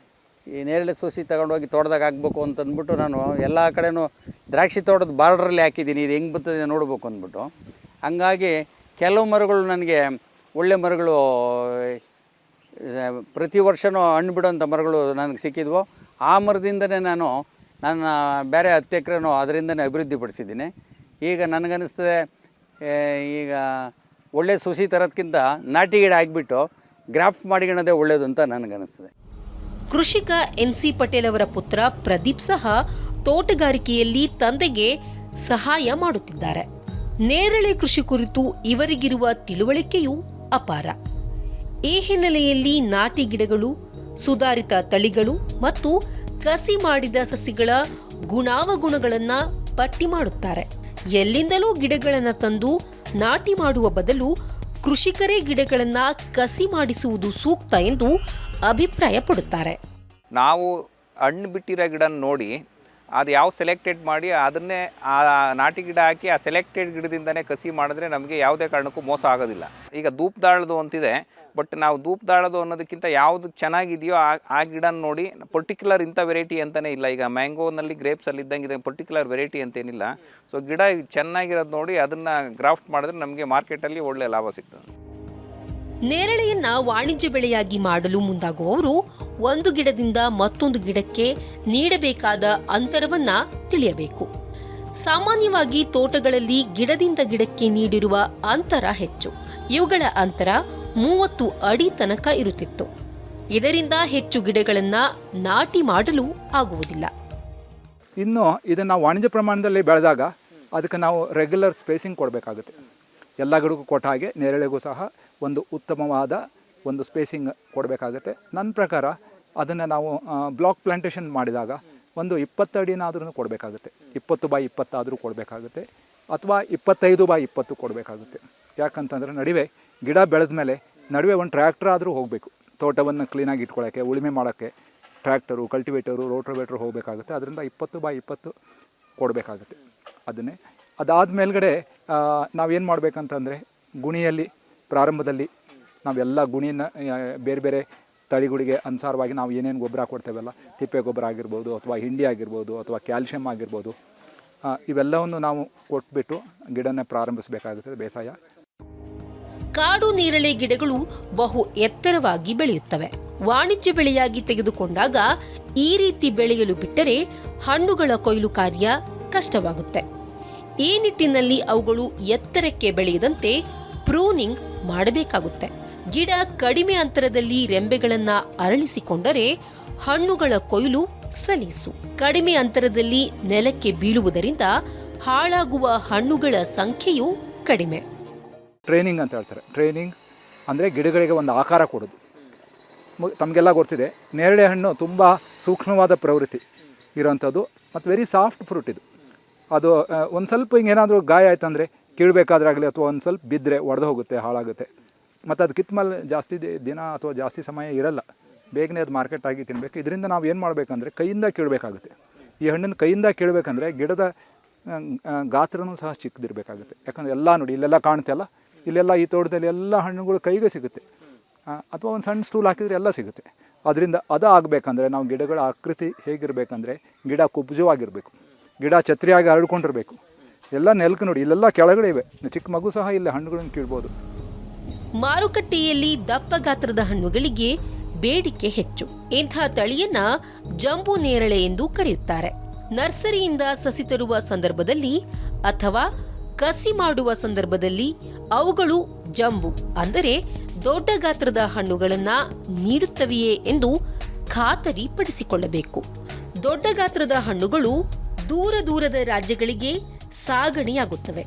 ಈ ನೇರಳೆ ಸಸಿ ತಗೊಂಡೋಗಿ ತೋಟದಾಗ ಹಾಕ್ಬೇಕು ಅಂತಂದ್ಬಿಟ್ಟು ನಾನು ಎಲ್ಲ ಕಡೆನೂ ದ್ರಾಕ್ಷಿ ತೋಟದ ಬಾರ್ಡ್ರಲ್ಲಿ ಹಾಕಿದ್ದೀನಿ, ಇದು ಹೆಂಗೆ ಬರ್ತದೆ ನೋಡಬೇಕು ಅಂದ್ಬಿಟ್ಟು. ಹಂಗಾಗಿ ಕೆಲವು ಮರಗಳು ನನಗೆ ಒಳ್ಳೆ ಮರಗಳು ಪ್ರತಿ ವರ್ಷವೂ ಹಣ್ಣು ಬಿಡೋಂಥ ಮರಗಳು ನನಗೆ ಸಿಕ್ಕಿದ್ವು. ಆ ಮರದಿಂದನೇ ನಾನು ನನ್ನ ಬೇರೆ 10 ಎಕರೆನೂ ಅದರಿಂದನೇ ಅಭಿವೃದ್ಧಿ ಪಡಿಸಿದ್ದೀನಿ. ಈಗ ನನಗನ್ನಿಸ್ತದೆ ಈಗ ಒಳ್ಳೆ ಸಸಿ ತರೋದಕ್ಕಿಂತ ನಾಟಿ ಗಿಡ ಆಗಿಬಿಟ್ಟು ಗ್ರಾಫ್ಟ್ ಮಾಡಿಕೊಳ್ಳೋದೇ ಒಳ್ಳೆಯದು ಅಂತ ನನಗನ್ನಿಸ್ತದೆ. ಕೃಷಿಕ ಎನ್.ಸಿ. ಪಟೇಲ್ ಅವರ ಪುತ್ರ ಪ್ರದೀಪ್ ಸಹ ತೋಟಗಾರಿಕೆಯಲ್ಲಿ ತಂದೆಗೆ ಸಹಾಯ ಮಾಡುತ್ತಿದ್ದಾರೆ. ನೇರಳೆ ಕೃಷಿ ಕುರಿತು ಇವರಿಗಿರುವ ತಿಳುವಳಿಕೆಯೂ ಅಪಾರ. ಈ ಹಿನ್ನೆಲೆಯಲ್ಲಿ ನಾಟಿ ಗಿಡಗಳು, ಸುಧಾರಿತ ತಳಿಗಳು ಮತ್ತು ಕಸಿ ಮಾಡಿದ ಸಸಿಗಳ ಗುಣಾವಗುಣಗಳನ್ನ ಪಟ್ಟಿ ಮಾಡುತ್ತಾರೆ. ಎಲ್ಲಿಂದಲೂ ಗಿಡಗಳನ್ನು ತಂದು ನಾಟಿ ಮಾಡುವ ಬದಲು ಕೃಷಿಕರೇ ಗಿಡಗಳನ್ನು ಕಸಿ ಮಾಡಿಸುವುದು ಸೂಕ್ತ ಎಂದು ಅಭಿಪ್ರಾಯಪಡುತ್ತಾರೆ. ನಾವು ಹಣ್ಣು ಬಿಟ್ಟಿರೋ ಗಿಡ ನೋಡಿ ಅದು ಯಾವ ಸೆಲೆಕ್ಟೆಡ್ ಮಾಡಿ ಅದನ್ನೇ ಆ ನಾಟಿ ಗಿಡ ಹಾಕಿ ಆ ಸೆಲೆಕ್ಟೆಡ್ ಗಿಡದಿಂದನೇ ಕಸಿ ಮಾಡಿದ್ರೆ ನಮಗೆ ಯಾವುದೇ ಕಾರಣಕ್ಕೂ ಮೋಸ ಆಗೋದಿಲ್ಲ. ಈಗ ಧೂಪದಾಳದು ಅಂತಿದೆ, ಬಟ್ ನಾವು ಧೂಪದಾಳದು ಅನ್ನೋದಕ್ಕಿಂತ ಯಾವುದು ಚೆನ್ನಾಗಿದೆಯೋ ಆ ಗಿಡನ ನೋಡಿ ಪರ್ಟಿಕ್ಯುಲರ್ ಇಂಥ ವೆರೈಟಿ ಅಂತಲೇ ಇಲ್ಲ. ಈಗ ಮ್ಯಾಂಗೋನಲ್ಲಿ ಗ್ರೇಪ್ಸಲ್ಲಿ ಇದ್ದಂಗೆ ಪರ್ಟಿಕ್ಯುಲರ್ ವೆರೈಟಿ ಅಂತೇನಿಲ್ಲ. ಸೊ ಗಿಡ ಚೆನ್ನಾಗಿರೋದು ನೋಡಿ ಅದನ್ನು ಗ್ರಾಫ್ಟ್ ಮಾಡಿದ್ರೆ ನಮಗೆ ಮಾರ್ಕೆಟಲ್ಲಿ ಒಳ್ಳೆಯ ಲಾಭ ಸಿಗ್ತದೆ. ನೇರಳೆಯನ್ನ ವಾಣಿಜ್ಯ ಬೆಳೆಯಾಗಿ ಮಾಡಲು ಮುಂದಾಗುವವರು ಒಂದು ಗಿಡದಿಂದ ಮತ್ತೊಂದು ಗಿಡಕ್ಕೆ ನೀಡಬೇಕಾದ ಅಂತರವನ್ನ ತಿಳಿಯಬೇಕು. ಸಾಮಾನ್ಯವಾಗಿ ತೋಟಗಳಲ್ಲಿ ಗಿಡದಿಂದ ಗಿಡಕ್ಕೆ ನೀಡಿರುವ ಅಂತರ ಹೆಚ್ಚು. ಇವುಗಳ ಅಂತರ 30 ಅಡಿ ತನಕ ಇರುತ್ತಿತ್ತು. ಇದರಿಂದ ಹೆಚ್ಚು ಗಿಡಗಳನ್ನ ನಾಟಿ ಮಾಡಲು ಆಗುವುದಿಲ್ಲ. ಇನ್ನು ಇದನ್ನು ವಾಣಿಜ್ಯ ಪ್ರಮಾಣದಲ್ಲಿ ಬೆಳೆದಾಗ ಅದಕ್ಕೆ ನಾವು ರೆಗ್ಯುಲರ್ ಸ್ಪೇಸಿಂಗ್ ಕೊಡಬೇಕಾಗುತ್ತೆ. ಎಲ್ಲ ಗಿಡಕ್ಕೂ ಕೊಟ್ಟ ಹಾಗೆ ನೇರಳೆಗೂ ಸಹ ಒಂದು ಉತ್ತಮವಾದ ಒಂದು ಸ್ಪೇಸಿಂಗ್ ಕೊಡಬೇಕಾಗುತ್ತೆ. ನನ್ನ ಪ್ರಕಾರ ಅದನ್ನು ನಾವು ಬ್ಲಾಕ್ ಪ್ಲಾಂಟೇಷನ್ ಮಾಡಿದಾಗ ಒಂದು 20 ಅಡಿನಾದ್ರೂ ಕೊಡಬೇಕಾಗುತ್ತೆ. 20x20 ಆದರೂ ಕೊಡಬೇಕಾಗುತ್ತೆ, ಅಥವಾ 25x20 ಕೊಡಬೇಕಾಗುತ್ತೆ. ಯಾಕಂತಂದರೆ ನಡುವೆ ಗಿಡ ಬೆಳೆದ ಮೇಲೆ ನಡುವೆ ಒಂದು ಟ್ರ್ಯಾಕ್ಟರ್ ಆದರೂ ಹೋಗಬೇಕು. ತೋಟವನ್ನು ಕ್ಲೀನಾಗಿ ಇಟ್ಕೊಳ್ಳೋಕ್ಕೆ, ಉಳುಮೆ ಮಾಡೋಕ್ಕೆ ಟ್ರ್ಯಾಕ್ಟರು, ಕಲ್ಟಿವೇಟರು, ರೋಟ್ರೋವೇಟ್ರು ಹೋಗಬೇಕಾಗುತ್ತೆ. ಅದರಿಂದ 20x20 ಕೊಡಬೇಕಾಗುತ್ತೆ. ಅದನ್ನೇ ಅದಾದ ಮೇಲ್ಗಡೆ ನಾವೇನು ಮಾಡಬೇಕಂತಂದರೆ, ಗುಣಿಯಲ್ಲಿ ಪ್ರಾರಂಭದಲ್ಲಿ ನಾವೆಲ್ಲ ಗುಣಿನ ಬೇರೆ ಬೇರೆ ತಳಿಗಳಿಗೆ ಅನುಸಾರವಾಗಿ ನಾವು ಏನೇನು ಗೊಬ್ಬರ ಕೊಡ್ತೇವಲ್ಲ, ತಿಪ್ಪೆ ಗೊಬ್ಬರ ಆಗಿರ್ಬೋದು, ಅಥವಾ ಹಿಂಡಿ ಆಗಿರ್ಬೋದು, ಅಥವಾ ಕ್ಯಾಲ್ಶಿಯಮ್ ಆಗಿರ್ಬೋದು, ಇವೆಲ್ಲವನ್ನು ನಾವು ಕೊಟ್ಬಿಟ್ಟು ಗಿಡನ ಪ್ರಾರಂಭಿಸಬೇಕಾಗುತ್ತದೆ ಬೇಸಾಯ. ಕಾಡು ನೇರಳೆ ಗಿಡಗಳು ಬಹು ಎತ್ತರವಾಗಿ ಬೆಳೆಯುತ್ತವೆ. ವಾಣಿಜ್ಯ ಬೆಳೆಯಾಗಿ ತೆಗೆದುಕೊಂಡಾಗ ಈ ರೀತಿ ಬೆಳೆಯಲು ಬಿಟ್ಟರೆ ಹಣ್ಣುಗಳ ಕೊಯ್ಲು ಕಾರ್ಯ ಕಷ್ಟವಾಗುತ್ತೆ. ಈ ನಿಟ್ಟಿನಲ್ಲಿ ಅವುಗಳು ಎತ್ತರಕ್ಕೆ ಬೆಳೆಯದಂತೆ ಪ್ರೂನಿಂಗ್ ಮಾಡಬೇಕಾಗುತ್ತೆ. ಗಿಡ ಕಡಿಮೆ ಅಂತರದಲ್ಲಿ ರೆಂಬೆಗಳನ್ನ ಅರಳಿಸಿಕೊಂಡರೆ ಹಣ್ಣುಗಳ ಕೊಯ್ಲು ಸಲೀಸು. ಕಡಿಮೆ ಅಂತರದಲ್ಲಿ ನೆಲಕ್ಕೆ ಬೀಳುವುದರಿಂದ ಹಾಳಾಗುವ ಹಣ್ಣುಗಳ ಸಂಖ್ಯೆಯೂ ಕಡಿಮೆ. ಟ್ರೈನಿಂಗ್ ಅಂತ ಹೇಳ್ತಾರೆ. ಟ್ರೈನಿಂಗ್ ಅಂದರೆ ಗಿಡಗಳಿಗೆ ಒಂದು ಆಕಾರ ಕೊಡೋದು. ತಮಗೆಲ್ಲ ಗೊತ್ತಿದೆ, ನೇರಳೆ ಹಣ್ಣು ತುಂಬ ಸೂಕ್ಷ್ಮವಾದ ಪ್ರವೃತ್ತಿ ಇರೋವಂಥದ್ದು ಮತ್ತು ವೆರಿ ಸಾಫ್ಟ್ ಫ್ರೂಟ್ ಇದು. ಅದು ಒಂದು ಸ್ವಲ್ಪ ಹಿಂಗೇನಾದರೂ ಗಾಯ ಆಯ್ತಂದರೆ ಕೀಳಬೇಕಾದ್ರಾಗಲಿ ಅಥವಾ ಒಂದು ಸ್ವಲ್ಪ ಬಿದ್ದರೆ ಒಡೆದು ಹೋಗುತ್ತೆ, ಹಾಳಾಗುತ್ತೆ. ಮತ್ತು ಅದು ಕಿತ್ಮೇಲೆ ಜಾಸ್ತಿ ದಿನ ಅಥವಾ ಜಾಸ್ತಿ ಸಮಯ ಇರಲ್ಲ, ಬೇಗನೆ ಅದು ಮಾರ್ಕೆಟಾಗಿ ತಿನ್ನಬೇಕು. ಇದರಿಂದ ನಾವು ಏನು ಮಾಡಬೇಕಂದ್ರೆ ಕೈಯಿಂದ ಕೀಳಬೇಕಾಗುತ್ತೆ. ಈ ಹಣ್ಣನ್ನು ಕೈಯಿಂದ ಕೀಳಬೇಕಂದ್ರೆ ಗಿಡದ ಗಾತ್ರನೂ ಸಹ ಚಿಕ್ಕದಿರಬೇಕಾಗುತ್ತೆ. ಯಾಕಂದರೆ ಎಲ್ಲ ನೋಡಿ ಇಲ್ಲೆಲ್ಲ ಕಾಣುತ್ತೆ ಅಲ್ಲ, ಇಲ್ಲೆಲ್ಲ ಈ ತೋಟದಲ್ಲಿ ಎಲ್ಲ ಹಣ್ಣುಗಳು ಕೈಗೆ ಸಿಗುತ್ತೆ, ಅಥವಾ ಒಂದು ಸಣ್ಣ ಸ್ಟೂಲ್ ಹಾಕಿದರೆ ಎಲ್ಲ ಸಿಗುತ್ತೆ. ಅದರಿಂದ ಅದು ಆಗಬೇಕಂದ್ರೆ ನಾವು ಗಿಡಗಳ ಆಕೃತಿ ಹೇಗಿರಬೇಕಂದ್ರೆ ಗಿಡ ಕುಬ್ಜವಾಗಿರಬೇಕು, ಗಿಡ ಛತ್ರಿಯಾಗಿ ಹರಡ್ಕೊಂಡಿರಬೇಕು. ಎಲ್ಲ ನೆಲಕ್ಕೆ ನೋಡಿ ಇಲ್ಲೆಲ್ಲ ಕೆಳಗಡೆ ಇವೆ, ಚಿಕ್ಕ ಮಗು ಸಹ ಇಲ್ಲಿ ಹಣ್ಣುಗಳನ್ನು ಕೀಳ್ಬೋದು. ಮಾರುಕಟ್ಟೆಯಲ್ಲಿ ದಪ್ಪ ಗಾತ್ರದ ಹಣ್ಣುಗಳಿಗೆ ಬೇಡಿಕೆ ಹೆಚ್ಚು. ಇಂಥ ತಳಿಯನ್ನ ಜಂಬೂ ನೇರಳೆ ಎಂದು ಕರೆಯುತ್ತಾರೆ. ನರ್ಸರಿಯಿಂದ ಸಸಿ ತರುವ ಸಂದರ್ಭದಲ್ಲಿ ಅಥವಾ ಕಸಿ ಮಾಡುವ ಸಂದರ್ಭದಲ್ಲಿ ಅವುಗಳು ಜಂಬು ಅಂದರೆ ದೊಡ್ಡ ಗಾತ್ರದ ಹಣ್ಣುಗಳನ್ನ ನೀಡುತ್ತವೆಯೇ ಎಂದು ಖಾತರಿ ಪಡಿಸಿಕೊಳ್ಳಬೇಕು. ದೊಡ್ಡ ಗಾತ್ರದ ಹಣ್ಣುಗಳು ದೂರ ದೂರದ ರಾಜ್ಯಗಳಿಗೆ ಸಾಗಣೆಯಾಗುತ್ತವೆ,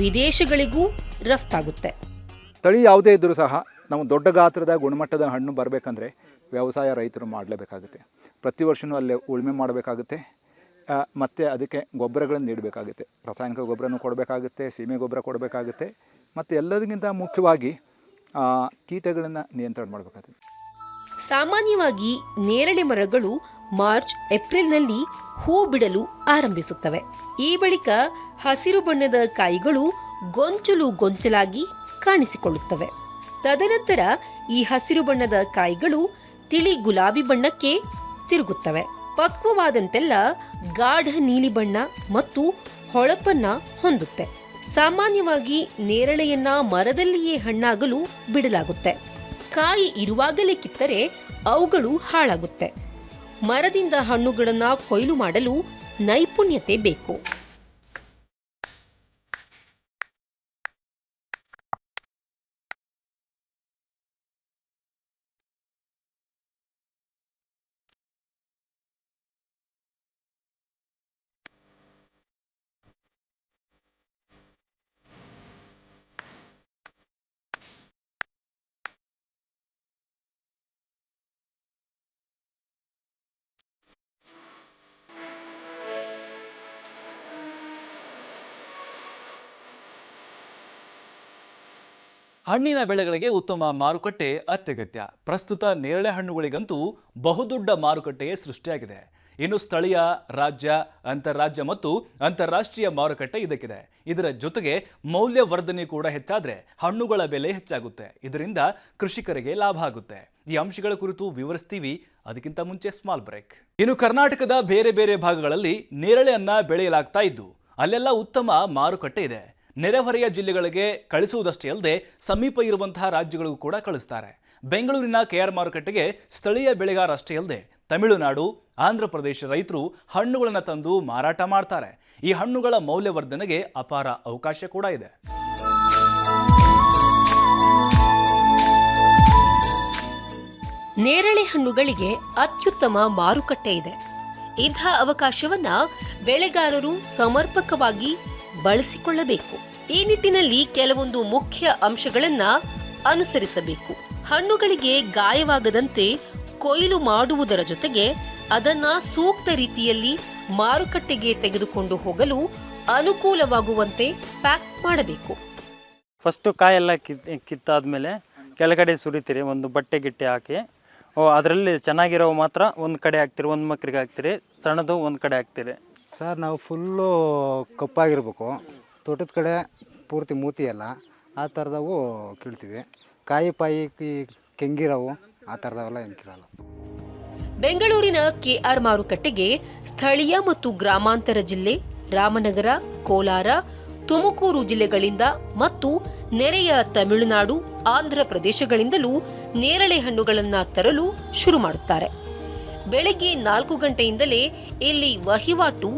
ವಿದೇಶಗಳಿಗೂ ರಫ್ತಾಗುತ್ತೆ. ತಳಿ ಯಾವುದೇ ಇದ್ದರೂ ಸಹ ನಾವು ದೊಡ್ಡ ಗಾತ್ರದ ಗುಣಮಟ್ಟದ ಹಣ್ಣು ಬರಬೇಕಂದ್ರೆ ವ್ಯವಸಾಯ ರೈತರು ಮಾಡಲೇಬೇಕಾಗುತ್ತೆ. ಪ್ರತಿ ವರ್ಷವೂ ಅಲ್ಲೇ ಉಳುಮೆ ಮಾಡಬೇಕಾಗುತ್ತೆ, ಮತ್ತು ಅದಕ್ಕೆ ಗೊಬ್ಬರಗಳನ್ನು ನೀಡಬೇಕಾಗುತ್ತೆ. ರಾಸಾಯನಿಕ ಗೊಬ್ಬರನೂ ಕೊಡಬೇಕಾಗುತ್ತೆ, ಸೀಮೆ ಗೊಬ್ಬರ ಕೊಡಬೇಕಾಗುತ್ತೆ, ಮತ್ತು ಎಲ್ಲದಕ್ಕಿಂತ ಮುಖ್ಯವಾಗಿ ಕೀಟಗಳನ್ನು ನಿಯಂತ್ರಣ ಮಾಡಬೇಕಾಗುತ್ತೆ. ಸಾಮಾನ್ಯವಾಗಿ ನೇರಳೆ ಮರಗಳು ಮಾರ್ಚ್ ಏಪ್ರಿಲ್ನಲ್ಲಿ ಹೂ ಬಿಡಲು ಆರಂಭಿಸುತ್ತವೆ. ಈ ಬಳಿಕ ಹಸಿರು ಬಣ್ಣದ ಕಾಯಿಗಳು ಗೊಂಚಲು ಗೊಂಚಲಾಗಿ ಕಾಣಿಸಿಕೊಳ್ಳುತ್ತವೆ. ತದನಂತರ ಈ ಹಸಿರು ಬಣ್ಣದ ಕಾಯಿಗಳು ತಿಳಿ ಗುಲಾಬಿ ಬಣ್ಣಕ್ಕೆ ತಿರುಗುತ್ತವೆ. ಪಕ್ವವಾದಂತೆಲ್ಲ ಗಾಢ ನೀಲಿ ಬಣ್ಣ ಮತ್ತು ಹೊಳಪನ್ನ ಹೊಂದುತ್ತೆ. ಸಾಮಾನ್ಯವಾಗಿ ನೇರಳೆಯನ್ನ ಮರದಲ್ಲಿಯೇ ಹಣ್ಣಾಗಲು ಬಿಡಲಾಗುತ್ತೆ. ಕಾಯಿ ಇರುವಾಗಲೇ ಕಿತ್ತರೆ ಅವುಗಳು ಹಾಳಾಗುತ್ತೆ. ಮರದಿಂದ ಹಣ್ಣುಗಳನ್ನ ಕೊಯ್ಲು ಮಾಡಲು ನೈಪುಣ್ಯತೆ ಬೇಕು. ಹಣ್ಣಿನ ಬೆಳೆಗಳಿಗೆ ಉತ್ತಮ ಮಾರುಕಟ್ಟೆ ಅತ್ಯಗತ್ಯ. ಪ್ರಸ್ತುತ ನೇರಳೆ ಹಣ್ಣುಗಳಿಗಂತೂ ಬಹುದೊಡ್ಡ ಮಾರುಕಟ್ಟೆಯೇ ಸೃಷ್ಟಿಯಾಗಿದೆ. ಇನ್ನು ಸ್ಥಳೀಯ, ರಾಜ್ಯ, ಅಂತಾರಾಜ್ಯ ಮತ್ತು ಅಂತಾರಾಷ್ಟ್ರೀಯ ಮಾರುಕಟ್ಟೆ ಇದಕ್ಕಿದೆ. ಇದರ ಜೊತೆಗೆ ಮೌಲ್ಯವರ್ಧನೆ ಕೂಡ ಹೆಚ್ಚಾದರೆ ಹಣ್ಣುಗಳ ಬೆಲೆ ಹೆಚ್ಚಾಗುತ್ತೆ. ಇದರಿಂದ ಕೃಷಿಕರಿಗೆ ಲಾಭ ಆಗುತ್ತೆ. ಈ ಅಂಶಗಳ ಕುರಿತು ವಿವರಿಸ್ತೀವಿ. ಅದಕ್ಕಿಂತ ಮುಂಚೆ ಸ್ಮಾಲ್ ಬ್ರೇಕ್. ಇನ್ನು ಕರ್ನಾಟಕದ ಬೇರೆ ಬೇರೆ ಭಾಗಗಳಲ್ಲಿ ನೇರಳೆಯನ್ನ ಬೆಳೆಯಲಾಗ್ತಾ ಇದ್ದು ಅಲ್ಲೆಲ್ಲ ಉತ್ತಮ ಮಾರುಕಟ್ಟೆ ಇದೆ. ನೆರೆಹೊರೆಯ ಜಿಲ್ಲೆಗಳಿಗೆ ಕಳಿಸುವುದಷ್ಟೇ ಅಲ್ಲದೆ ಸಮೀಪ ಇರುವಂತಹ ರಾಜ್ಯಗಳಿಗೂ ಕೂಡ ಕಳಿಸ್ತಾರೆ. ಬೆಂಗಳೂರಿನ ಕೆಆರ್ ಮಾರುಕಟ್ಟೆಗೆ ಸ್ಥಳೀಯ ಬೆಳೆಗಾರ ಅಷ್ಟೇ ಅಲ್ಲದೆ ತಮಿಳುನಾಡು, ಆಂಧ್ರ ಪ್ರದೇಶ ರೈತರು ಹಣ್ಣುಗಳನ್ನು ತಂದು ಮಾರಾಟ ಮಾಡ್ತಾರೆ. ಈ ಹಣ್ಣುಗಳ ಮೌಲ್ಯವರ್ಧನೆಗೆ ಅಪಾರ ಅವಕಾಶ ಕೂಡ ಇದೆ. ನೇರಳೆ ಹಣ್ಣುಗಳಿಗೆ ಅತ್ಯುತ್ತಮ ಮಾರುಕಟ್ಟೆ ಇದೆ. ಇಂಥ ಅವಕಾಶವನ್ನ ಬೆಳೆಗಾರರು ಸಮರ್ಪಕವಾಗಿ ಬಳಸಿಕೊಳ್ಳಬೇಕು. ಈ ನಿಟ್ಟಿನಲ್ಲಿ ಕೆಲವೊಂದು ಮುಖ್ಯ ಅಂಶಗಳನ್ನ ಅನುಸರಿಸಬೇಕು. ಹಣ್ಣುಗಳಿಗೆ ಗಾಯವಾಗದಂತೆ ಕೊಯ್ಲು ಮಾಡುವುದರ ಜೊತೆಗೆ ಅದನ್ನ ಸೂಕ್ತ ರೀತಿಯಲ್ಲಿ ಮಾರುಕಟ್ಟೆಗೆ ತೆಗೆದುಕೊಂಡು ಹೋಗಲು ಅನುಕೂಲವಾಗುವಂತೆ ಪ್ಯಾಕ್ ಮಾಡಬೇಕು. ಫಸ್ಟು ಕಾಯೆಲ್ಲ ಕಿತ್ತಾದ್ಮೇಲೆ ಕೆಳಗಡೆ ಸುರಿತೀರಿ, ಒಂದು ಬಟ್ಟೆ ಗಿಟ್ಟೆ ಹಾಕಿ ಅದರಲ್ಲಿ ಚೆನ್ನಾಗಿರೋ ಮಾತ್ರ ಒಂದು ಕಡೆ ಹಾಕ್ತೀರಿ, ಒಂದು ಮಕ್ಕಳಿಗೆ ಹಾಕ್ತೀರಿ, ಸಣ್ಣದು ಒಂದು ಕಡೆ ಹಾಕ್ತೀರಿ. ಸರ್ ನಾವು ಫುಲ್ಲು ಕಪ್ಪಾಗಿರ್ಬೇಕು, ತೋಟದ ಕಡೆ ಪೂರ್ತಿ ಮೂತಿ ಎಲ್ಲ ಆ ಥರದವು ಕೀಳ್ತೀವಿ. ಕಾಯಿ ಪಾಯಿ ಕೆಂಗಿರವು ಆ ಥರದವೆಲ್ಲ ಏನು ಕೀಳಲ್ಲ. ಬೆಂಗಳೂರಿನ ಕೆಆರ್ ಮಾರುಕಟ್ಟೆಗೆ ಸ್ಥಳೀಯ ಮತ್ತು ಗ್ರಾಮಾಂತರ ಜಿಲ್ಲೆ, ರಾಮನಗರ, ಕೋಲಾರ, ತುಮಕೂರು ಜಿಲ್ಲೆಗಳಿಂದ ಮತ್ತು ನೆರೆಯ ತಮಿಳುನಾಡು, ಆಂಧ್ರ ಪ್ರದೇಶಗಳಿಂದಲೂ ನೇರಳೆ ಹಣ್ಣುಗಳನ್ನು ತರಲು ಶುರು ಮಾಡುತ್ತಾರೆ. ಬೆಳಗ್ಗೆ 4 ಗಂಟೆಯಿಂದಲೇ ಇಲ್ಲಿ ವಹಿವಾಟು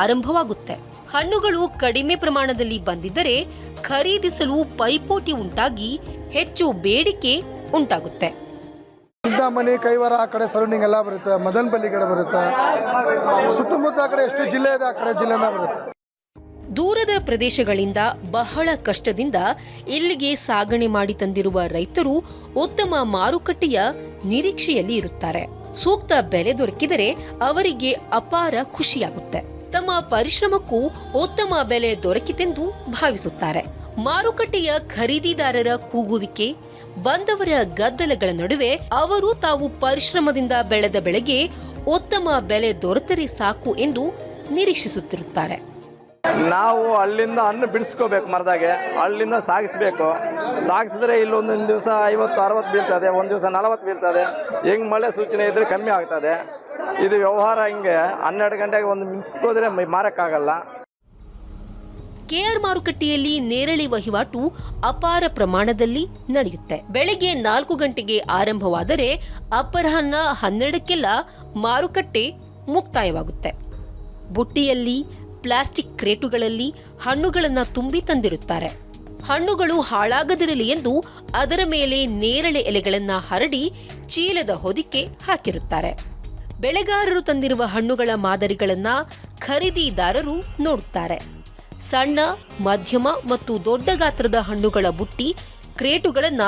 ಆರಂಭವಾಗುತ್ತೆ. ಹಣ್ಣುಗಳು ಕಡಿಮೆ ಪ್ರಮಾಣದಲ್ಲಿ ಬಂದಿದ್ದರೆ ಖರೀದಿಸಲು ಪೈಪೋಟಿ ಉಂಟಾಗಿ ಹೆಚ್ಚು ಬೇಡಿಕೆ ಉಂಟಾಗುತ್ತೆ. ಚಿಂತಾಮಣಿ, ಕೈವಾರ ಆ ಕಡೆ ಸರೌಂಡಿಂಗ್ ಎಲ್ಲ ಬರುತ್ತೆ, ಮದನಪಲ್ಲಿ ಕಡೆ ಬರುತ್ತೆ, ಸುತ್ತಮುತ್ತ ಆ ಕಡೆ ಎಷ್ಟು ಜಿಲ್ಲೆ ಇದೆ ಆ ಕಡೆ ಜಿಲ್ಲೆಯಿಂದ ಬರುತ್ತೆ. ದೂರದ ಪ್ರದೇಶಗಳಿಂದ ಬಹಳ ಕಷ್ಟದಿಂದ ಇಲ್ಲಿಗೆ ಸಾಗಣೆ ಮಾಡಿ ತಂದಿರುವ ರೈತರು ಉತ್ತಮ ಮಾರುಕಟ್ಟೆಯ ನಿರೀಕ್ಷೆಯಲ್ಲಿ ಇರುತ್ತಾರೆ. ಸೂಕ್ತ ಬೆಲೆ ದೊರಕಿದರೆ ಅವರಿಗೆ ಅಪಾರ ಖುಷಿಯಾಗುತ್ತೆ. ತಮ್ಮ ಪರಿಶ್ರಮಕ್ಕೂ ಉತ್ತಮ ಬೆಲೆ ದೊರಕಿತೆಂದು ಭಾವಿಸುತ್ತಾರೆ. ಮಾರುಕಟ್ಟೆಯ ಖರೀದಿದಾರರ ಕೂಗುವಿಕೆ, ಬಂದವರ ಗದ್ದಲಗಳ ನಡುವೆ ಅವರು ತಾವು ಪರಿಶ್ರಮದಿಂದ ಬೆಳೆದ ಬೆಳೆಗೆ ಉತ್ತಮ ಬೆಲೆ ದೊರೆತರೆ ಸಾಕು ಎಂದು ನಿರೀಕ್ಷಿಸುತ್ತಿರುತ್ತಾರೆ. ನಾವು ಅಲ್ಲಿಂದ ಹಣ್ಣು ಬಿಡಿಸ್ಕೋಬೇಕು, ಮರದಾಗೆ ಅಲ್ಲಿಂದ ಸಾಗಿಸ್ಬೇಕು. ಸಾಗಿಸಿದ್ರೆ ಇಲ್ಲೊಂದೊಂದು ದಿವಸ 50-60 ಬೀಳ್ತದೆ, ಒಂದು ದಿವಸ 40 ಬೀಳ್ತದೆ. ಹೆಂಗೆ ಮಳೆ ಸೂಚನೆ ಇದ್ರೆ ಕಮ್ಮಿ ಆಗ್ತದೆ. ಇದು ವ್ಯವಹಾರ ಹಿಂಗೆ 12 ಗಂಟೆಗೆ ಒಂದು ನಿಂತ್ಕೋದ್ರೆ ಮಾರಕ್ಕಾಗಲ್ಲ. ಕೆಆರ್ ಮಾರುಕಟ್ಟೆಯಲ್ಲಿ ನೇರಳೆ ವಹಿವಾಟು ಅಪಾರ ಪ್ರಮಾಣದಲ್ಲಿ ನಡೆಯುತ್ತೆ. ಬೆಳಗ್ಗೆ 4 ಗಂಟೆಗೆ ಆರಂಭವಾದರೆ ಅಪರಾಹ್ನ 12ಕ್ಕೆಲ್ಲ ಮಾರುಕಟ್ಟೆ ಮುಕ್ತಾಯವಾಗುತ್ತೆ. ಬುಟ್ಟಿಯಲ್ಲಿ, ಪ್ಲಾಸ್ಟಿಕ್ ಕ್ರೇಟುಗಳಲ್ಲಿ ಹಣ್ಣುಗಳನ್ನು ತುಂಬಿ ತಂದಿರುತ್ತಾರೆ. ಹಣ್ಣುಗಳು ಹಾಳಾಗದಿರಲಿ ಎಂದು ಅದರ ಮೇಲೆ ನೇರಳೆ ಎಲೆಗಳನ್ನು ಹರಡಿ ಚೀಲದ ಹೊದಿಕೆ ಹಾಕಿರುತ್ತಾರೆ. ಬೆಳೆಗಾರರು ತಂದಿರುವ ಹಣ್ಣುಗಳ ಮಾದರಿಗಳನ್ನ ಖರೀದಿದಾರರು ನೋಡುತ್ತಾರೆ. ಸಣ್ಣ, ಮಧ್ಯಮ ಮತ್ತು ದೊಡ್ಡ ಗಾತ್ರದ ಹಣ್ಣುಗಳ ಬುಟ್ಟಿ, ಕ್ರೇಟುಗಳನ್ನ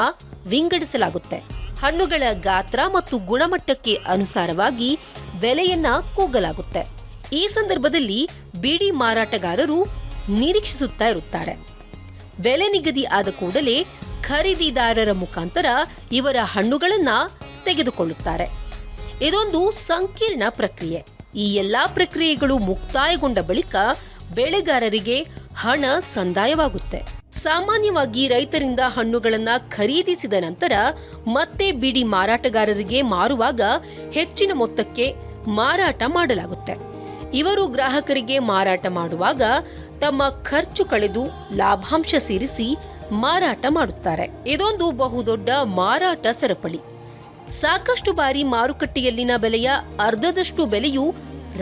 ವಿಂಗಡಿಸಲಾಗುತ್ತೆ. ಹಣ್ಣುಗಳ ಗಾತ್ರ ಮತ್ತು ಗುಣಮಟ್ಟಕ್ಕೆ ಅನುಸಾರವಾಗಿ ಬೆಲೆಯನ್ನ ಕೂಗಲಾಗುತ್ತೆ. ಈ ಸಂದರ್ಭದಲ್ಲಿ ಬೀಡಿ ಮಾರಾಟಗಾರರು ನಿರೀಕ್ಷಿಸುತ್ತಾ ಇರುತ್ತಾರೆ. ಬೆಲೆ ನಿಗದಿ ಆದ ಕೂಡಲೇ ಖರೀದಿದಾರರ ಮುಖಾಂತರ ಇವರ ಹಣ್ಣುಗಳನ್ನ ತೆಗೆದುಕೊಳ್ಳುತ್ತಾರೆ. ಇದೊಂದು ಸಂಕೀರ್ಣ ಪ್ರಕ್ರಿಯೆ. ಈ ಎಲ್ಲಾ ಪ್ರಕ್ರಿಯೆಗಳು ಮುಕ್ತಾಯಗೊಂಡ ಬಳಿಕ ಬೆಳೆಗಾರರಿಗೆ ಹಣ ಸಂದಾಯವಾಗುತ್ತೆ. ಸಾಮಾನ್ಯವಾಗಿ ರೈತರಿಂದ ಹಣ್ಣುಗಳನ್ನ ಖರೀದಿಸಿದ ನಂತರ ಮತ್ತೆ ಬೀಡಿ ಮಾರಾಟಗಾರರಿಗೆ ಮಾರುವಾಗ ಹೆಚ್ಚಿನ ಮೊತ್ತಕ್ಕೆ ಮಾರಾಟ ಮಾಡಲಾಗುತ್ತೆ. ಇವರು ಗ್ರಾಹಕರಿಗೆ ಮಾರಾಟ ಮಾಡುವಾಗ ತಮ್ಮ ಖರ್ಚು ಕಳೆದು ಲಾಭಾಂಶ ಸೇರಿಸಿ ಮಾರಾಟ ಮಾಡುತ್ತಾರೆ. ಇದೊಂದು ಬಹುದೊಡ್ಡ ಮಾರಾಟ ಸರಪಳಿ. ಸಾಕಷ್ಟು ಬಾರಿ ಮಾರುಕಟ್ಟೆಯಲ್ಲಿನ ಬೆಲೆಯ ಅರ್ಧದಷ್ಟು ಬೆಲೆಯೂ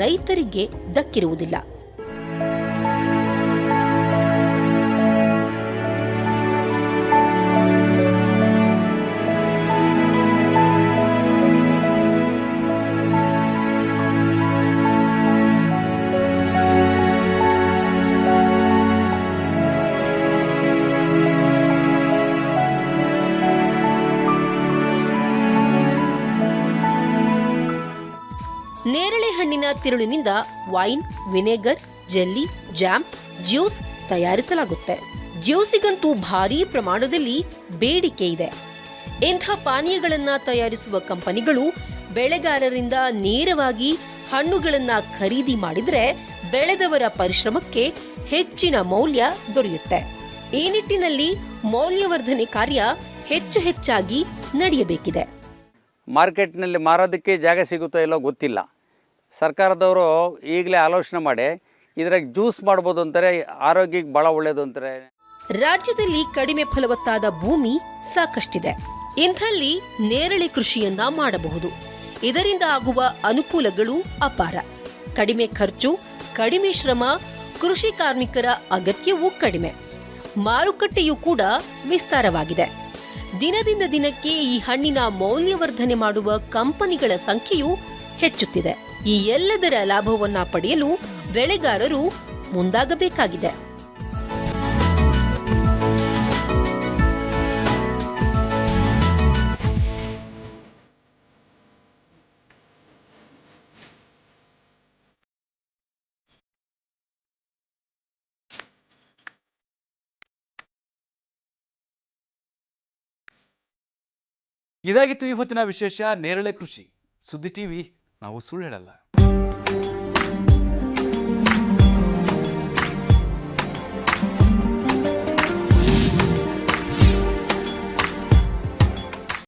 ರೈತರಿಗೆ ದಕ್ಕಿರುವುದಿಲ್ಲ. ನೇರಳೆ ಹಣ್ಣಿನ ತಿರುಳಿನಿಂದ wine, vinegar, jelly, jam, juice ತಯಾರಿಸಲಾಗುತ್ತೆ. ಜ್ಯೂಸಿಗಂತೂ ಭಾರೀ ಪ್ರಮಾಣದಲ್ಲಿ ಬೇಡಿಕೆ ಇದೆ. ಇಂಥ ಪಾನೀಯಗಳನ್ನ ತಯಾರಿಸುವ ಕಂಪನಿಗಳು ಬೆಳೆಗಾರರಿಂದ ನೇರವಾಗಿ ಹಣ್ಣುಗಳನ್ನ ಖರೀದಿ ಮಾಡಿದ್ರೆ ಬೆಳೆದವರ ಪರಿಶ್ರಮಕ್ಕೆ ಹೆಚ್ಚಿನ ಮೌಲ್ಯ ದೊರೆಯುತ್ತೆ. ಈ ನಿಟ್ಟಿನಲ್ಲಿ ಮೌಲ್ಯವರ್ಧನೆ ಕಾರ್ಯ ಹೆಚ್ಚಾಗಿ ನಡೆಯಬೇಕಿದೆ. ಮಾರ್ಕೆಟ್ನಲ್ಲಿ ಮಾರೋದಕ್ಕೆ ಜಾಗ ಸಿಗುತ್ತೋ ಇಲ್ಲೋ ಗೊತ್ತಿಲ್ಲ. ಸರ್ಕಾರದವರು ಈಗಲೇ ಆಲೋಚನೆ ಮಾಡಿ ಇದ್ರಾಗ ಜ್ಯೂಸ್ ಮಾಡ್ಬೋದು ಅಂತಾರೆ, ಆರೋಗ್ಯಕ್ಕೆ ಭಾಳ ಒಳ್ಳೆಯದು ಅಂತಾರೆ. ರಾಜ್ಯದಲ್ಲಿ ಕಡಿಮೆ ಫಲವತ್ತಾದ ಭೂಮಿ ಸಾಕಷ್ಟಿದೆ. ಇಂಥಲ್ಲಿ ನೇರಳೆ ಕೃಷಿಯನ್ನ ಮಾಡಬಹುದು. ಇದರಿಂದ ಆಗುವ ಅನುಕೂಲಗಳು ಅಪಾರ. ಕಡಿಮೆ ಖರ್ಚು, ಕಡಿಮೆ ಶ್ರಮ, ಕೃಷಿ ಕಾರ್ಮಿಕರ ಅಗತ್ಯವೂ ಕಡಿಮೆ. ಮಾರುಕಟ್ಟೆಯೂ ಕೂಡ ವಿಸ್ತಾರವಾಗಿದೆ. ದಿನದಿಂದ ದಿನಕ್ಕೆ ಈ ಹಣ್ಣಿನ ಮೌಲ್ಯವರ್ಧನೆ ಮಾಡುವ ಕಂಪನಿಗಳ ಸಂಖ್ಯೆಯೂ ಹೆಚ್ಚುತ್ತಿದೆ. ಈ ಎಲ್ಲದರ ಲಾಭವನ್ನ ಪಡೆಯಲು ಬೆಳೆಗಾರರು ಮುಂದಾಗಬೇಕಾಗಿದೆ. ಇದಾಗಿತ್ತು ಇವತ್ತಿನ ವಿಶೇಷ ನೇರಳೆ ಕೃಷಿ. ಸುದ್ದಿ ಟಿವಿ, ನಾವು ಸುಳ್ಳು ಹೇಳಲ್ಲ.